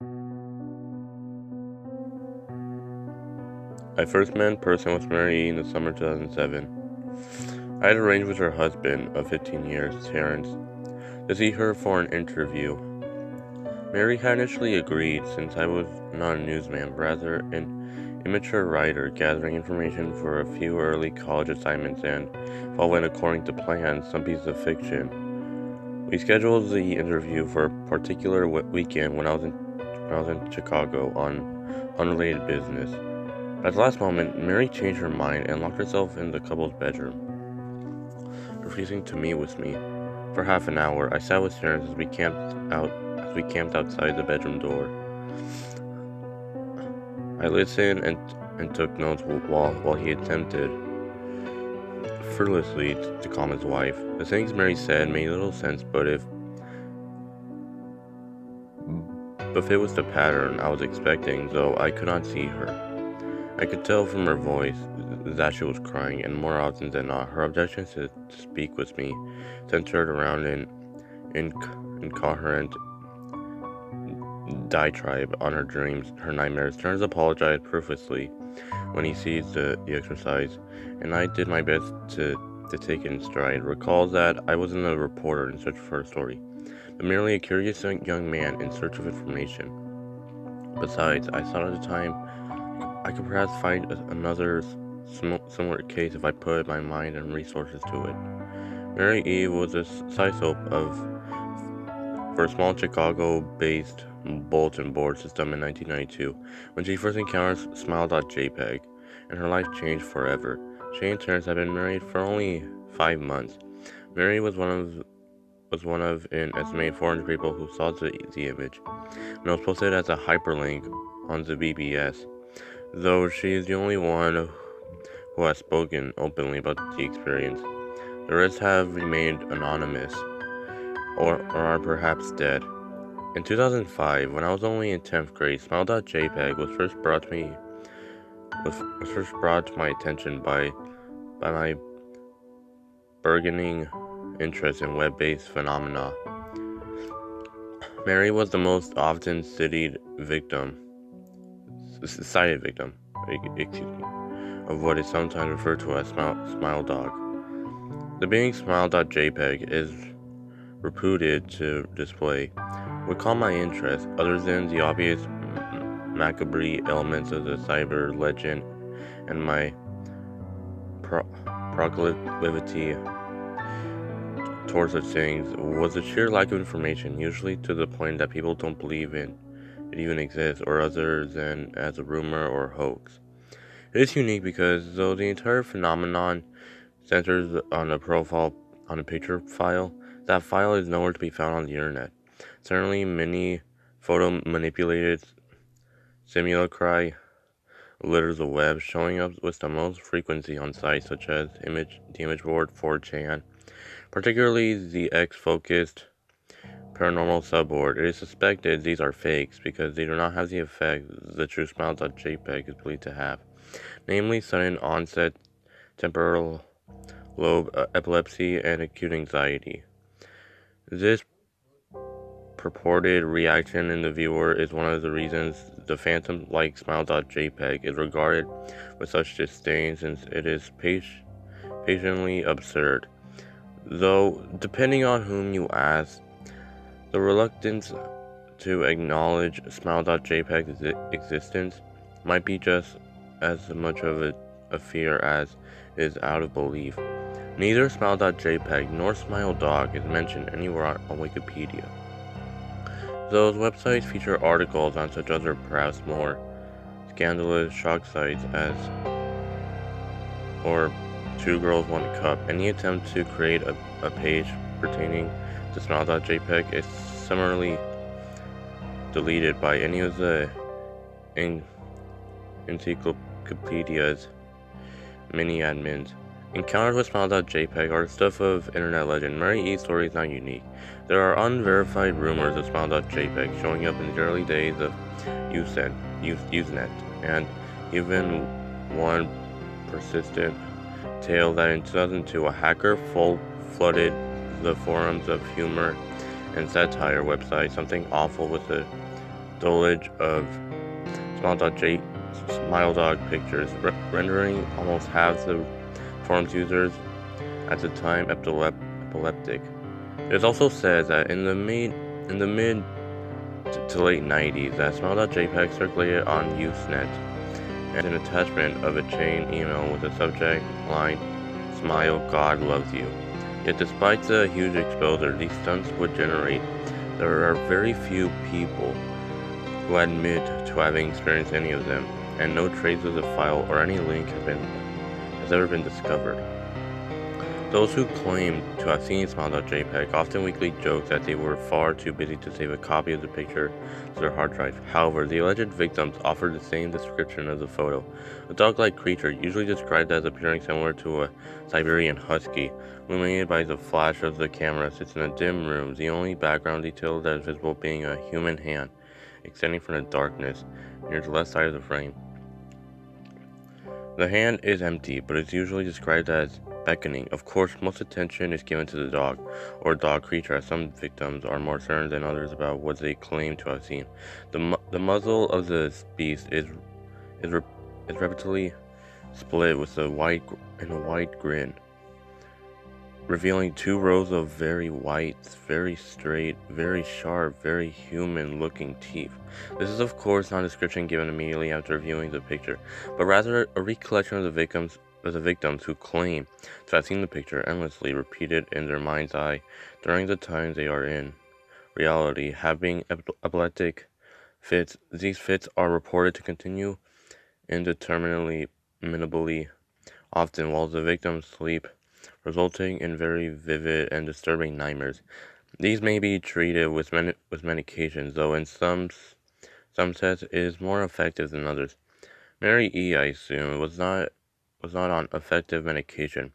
I first met in person with Mary in the summer 2007. I had arranged with her husband of 15 years, Terrence, to see her for an interview. Mary had initially agreed since I was not a newsman, but rather an immature writer gathering information for a few early college assignments and, if all went according to plan, some piece of fiction. We scheduled the interview for a particular weekend when I was in Chicago on unrelated business. At the last moment, Mary changed her mind and locked herself in the couple's bedroom, refusing to meet with me. For half an hour, I sat with Terrence as we camped outside the bedroom door. I listened and took notes while he attempted fruitlessly to calm his wife. The things Mary said made little sense, but if it was the pattern I was expecting, though I could not see her. I could tell from her voice that she was crying, and more often than not, her objections to speak with me centered around an incoherent diatribe on her dreams, her nightmares. Terrence apologized profusely when he seized the exercise, and I did my best to take it in stride. Recall that I wasn't a reporter in search for a story, but merely a curious young man in search of information. Besides, I thought at the time I could perhaps find another similar case if I put my mind and resources to it. Mary Eve was a side soap for a small Chicago-based bulletin board system in 1992 when she first encountered Smile.jpg, and her life changed forever. She and Terrence had been married for only 5 months. Mary was one of an estimated 400 people who saw the image, and it was posted as a hyperlink on the BBS. Though she is the only one who has spoken openly about the experience. The rest have remained anonymous, or are perhaps dead. In 2005, when I was only in 10th grade, Smile.jpg was first brought to my attention by my burgeoning interest in web-based phenomena. Mary was the most often cited victim of what is sometimes referred to as smile dog. The being Smile.jpg is reputed to display would call my interest, other than the obvious macabre elements of the cyber legend and my proclivity towards such things, was the sheer lack of information, usually to the point that people don't believe it even exists, or other than as a rumor or hoax. It is unique because though the entire phenomenon centers on a picture file, that file is nowhere to be found on the internet. Certainly, many photo-manipulated simulacra litters the web, showing up with the most frequency on sites such as the image board 4chan, particularly the X-focused paranormal subboard. It is suspected these are fakes because they do not have the effect the true Smile.jpg is believed to have, namely sudden onset temporal lobe epilepsy and acute anxiety. This purported reaction in the viewer is one of the reasons the phantom-like Smile.jpg is regarded with such disdain, since it is patiently absurd. Though, depending on whom you ask, the reluctance to acknowledge Smile.jpg's existence might be just as much of a fear as is out of belief. Neither Smile.jpg nor SmileDog is mentioned anywhere on Wikipedia. Those websites feature articles on such other perhaps more scandalous shock sites as or Two Girls One Cup. Any attempt to create a page pertaining to Smile.jpg is summarily deleted by any of the encyclopedia's mini admins. Encounters with Smile.jpg are the stuff of internet legend. Mary E's story is not unique. There are unverified rumors of Smile.jpg showing up in the early days of Usenet, and even one persistent tale that in 2002 a hacker flooded the forums of humor and satire website. Something awful with the stolage of Smile Dog pictures, rendering almost half the forum's users at the time epileptic. It is also said that in the mid to late 90s that Smile.jpg circulated on Usenet, and an attachment of a chain email with the subject line, "Smile, God loves you." Yet despite the huge exposure these stunts would generate, there are very few people who admit to having experienced any of them, and no trace of the file or any link has ever been discovered. Those who claim to have seen Smile.jpg often weakly joke that they were far too busy to save a copy of the picture to their hard drive. However, the alleged victims offered the same description of the photo. A dog-like creature, usually described as appearing similar to a Siberian husky, illuminated by the flash of the camera, sits in a dim room, the only background detail that is visible being a human hand extending from the darkness near the left side of the frame. The hand is empty, but is usually described as beckoning. Of course, most attention is given to the dog, or dog creature, as some victims are more certain than others about what they claim to have seen. The muzzle of the beast is repeatedly split with a wide grin, revealing 2 rows of very white, very straight, very sharp, very human-looking teeth. This is of course not a description given immediately after viewing the picture, but rather a recollection of the victims who claim to have seen the picture endlessly repeated in their mind's eye during the time they are in reality having epileptic fits. These fits are reported to continue indeterminately often while the victims sleep, resulting in very vivid and disturbing nightmares. These may be treated with medications, though in some tests it is more effective than others. Mary E., I assume, was not on effective medication.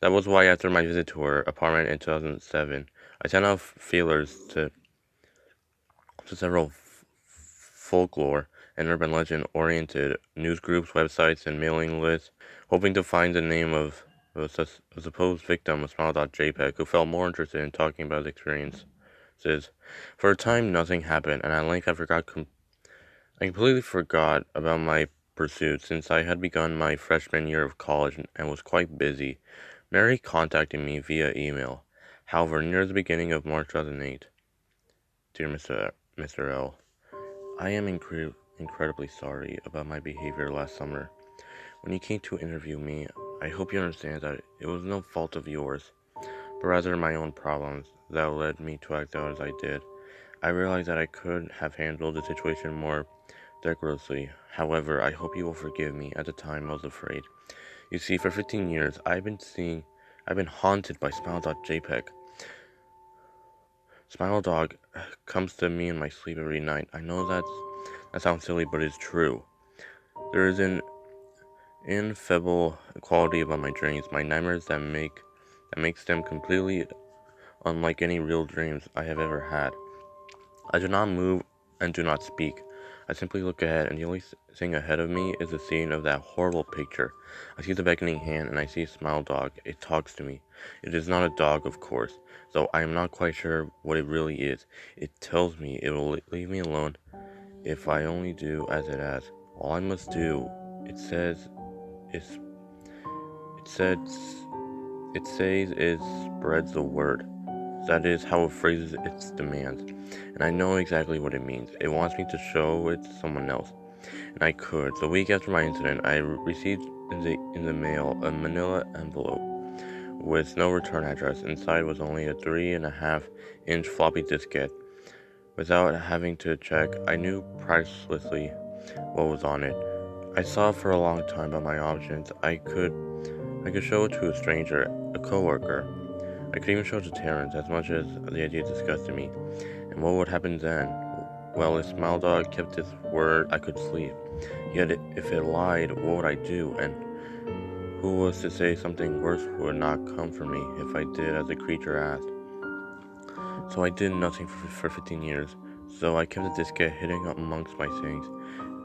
That was why after my visit to her apartment in 2007, I sent out feelers to several folklore and urban legend-oriented news groups, websites, and mailing lists, hoping to find the name of a supposed victim of Smile.jpg who felt more interested in talking about his experiences. For a time, nothing happened, and at length I completely forgot about my pursuit since I had begun my freshman year of college and was quite busy. Mary contacted me via email. However, near the beginning of March 2008, "Dear Mr. L., I am incredibly sorry about my behavior last summer. When you came to interview me, I hope you understand that it was no fault of yours, but rather my own problems that led me to act out as I did. I realized that I could have handled the situation more decorously. However, I hope you will forgive me. At the time, I was afraid. You see, for 15 years, I've been haunted by Smile.jpg. Smile Dog comes to me in my sleep every night. I know that sounds silly, but it's true. There is an ineffable quality about my dreams, my nightmares that makes them completely unlike any real dreams I have ever had. I do not move and do not speak. I simply look ahead, and the only thing ahead of me is the scene of that horrible picture. I see the beckoning hand, and I see Smile Dog. It talks to me. It is not a dog, of course, though I am not quite sure what it really is. It tells me it will leave me alone if I only do as it asks. All I must do, it says, is spreads the word. That is how it phrases its demands, and I know exactly what it means. It wants me to show it to someone else, and I could. The week after my incident, I received in the mail a manila envelope with no return address. Inside was only a 3.5-inch floppy diskette. Without having to check, I knew pricelessly what was on it. I thought for a long time about my options. I could show it to a stranger, a coworker. I could even show it to Terrence, as much as the idea disgusted me. And what would happen then? Well, if Smile Dog kept his word, I could sleep. Yet if it lied, what would I do? And who was to say something worse would not come for me if I did as the creature asked? So I did nothing for 15 years. So I kept the diskette hidden amongst my things.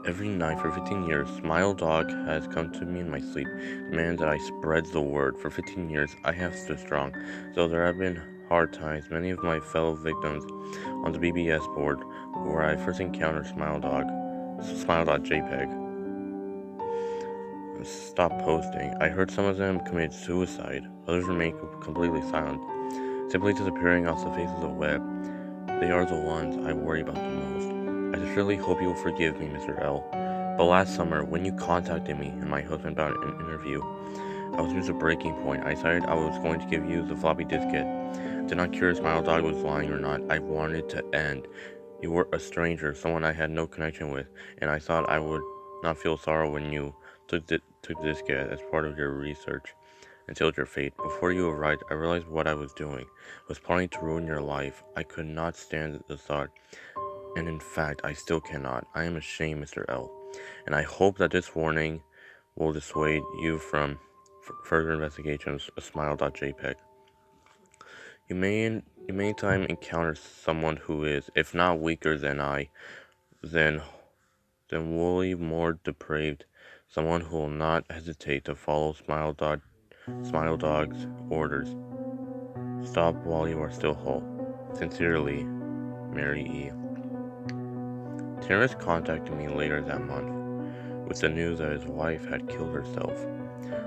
Every night for 15 years, Smile Dog has come to me in my sleep, demanding that I spreads the word. For 15 years, I have stood strong. Though there have been hard times, many of my fellow victims on the BBS board where I first encountered Smile.jpg. Stopped posting. I heard some of them commit suicide, others remain completely silent, simply disappearing off the faces of the web. They are the ones I worry about the most. I sincerely hope you will forgive me, Mr. L. But last summer, when you contacted me and my husband about an interview, I was near a breaking point. I decided I was going to give you the floppy diskette. Did not care if Smile Dog was lying or not. I wanted to end. You were a stranger, someone I had no connection with, and I thought I would not feel sorrow when you took this diskette as part of your research and sealed your fate. Before you arrived, I realized what I was doing. I was planning to ruin your life. I could not stand the thought, and in fact, I still cannot. I am ashamed, Mr. L, and I hope that this warning will dissuade you from further investigations of Smile.jpg. You may in many time encounter someone who is, if not weaker than I, then wholly more depraved, someone who will not hesitate to follow Smile Dog's orders. Stop while you are still whole. Sincerely, Mary E. Terrence contacted me later that month with the news that his wife had killed herself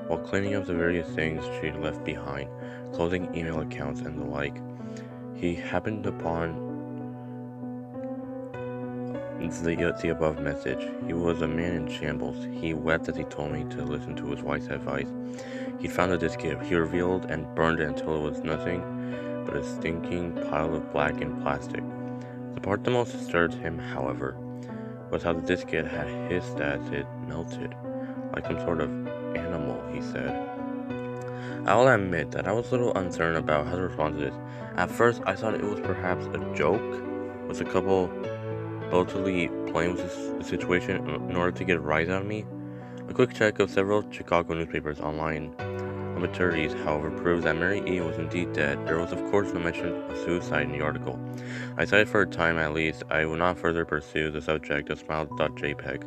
while cleaning up the various things she'd left behind, closing email accounts and the like. He happened upon the above message. He was a man in shambles. He wept as he told me to listen to his wife's advice. He'd found a diskette. He revealed and burned it until it was nothing but a stinking pile of blackened plastic. The part that most disturbed him, however, was how the diskette had hissed as it melted, like some sort of animal, he said. I will admit that I was a little uncertain about how to respond to this. At first, I thought it was perhaps a joke, with a couple boldly playing with the situation in order to get a rise out of me. A quick check of several Chicago newspapers online obituaries, however, proved that Mary E. was indeed dead. There was, of course, no mention of suicide in the article. I decided for a time at least I would not further pursue the subject of Smile.jpg,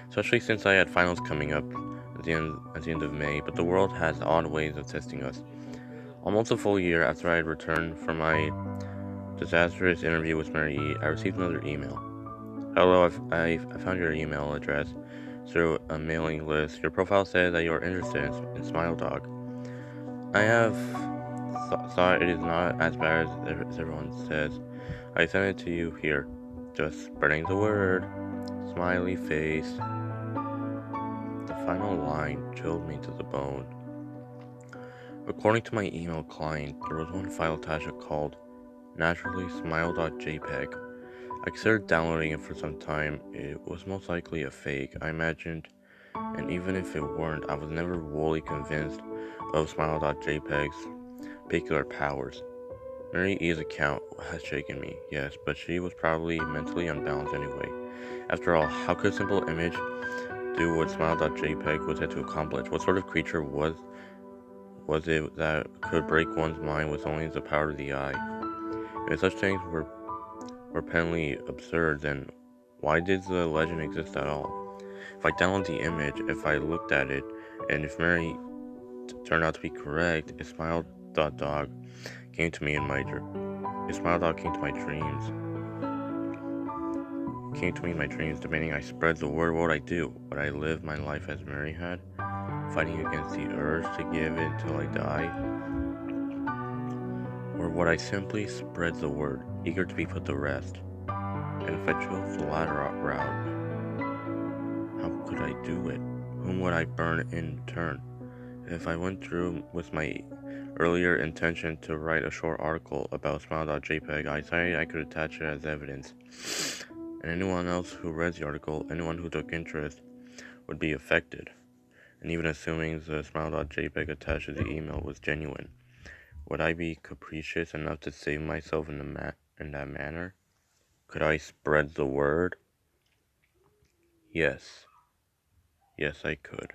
especially since I had finals coming up at the end of May, but the world has odd ways of testing us. Almost a full year after I had returned from my disastrous interview with Mary E., I received another email. Hello, I found your email address through a mailing list. Your profile says that you are interested in Smile Dog. I have thought it is not as bad as everyone says. I sent it to you here. Just spreading the word. Smiley face. The final line chilled me to the bone. According to my email client, there was one file attached called naturally smile.jpg. I considered downloading it for some time. It was most likely a fake, I imagined, and even if it weren't, I was never wholly convinced of Smile.jpg's particular powers. Mary E's account has shaken me, yes, but she was probably mentally unbalanced anyway. After all, how could a simple image do what Smile.jpg was said to accomplish? What sort of creature was it that could break one's mind with only the power of the eye? If such things were patently absurd, then why did the legend exist at all? If I download the image, if I looked at it, and if Mary turned out to be correct, if Smile.dog came to me in my if Smile.dog came to my dreams, demanding I spread the word, what would I do? Would I live my life as Mary had, fighting against the urge to give in until I die? Or would I simply spread the word, eager to be put to rest? And if I chose the latter route, how could I do it? Whom would I burn in turn? If I went through with my earlier intention to write a short article about Smile.jpg, I decided I could attach it as evidence. And anyone else who read the article, anyone who took interest, would be affected. And even assuming the Smile.jpg attached to the email was genuine, would I be capricious enough to save myself in that manner? Could I spread the word? Yes. Yes, I could.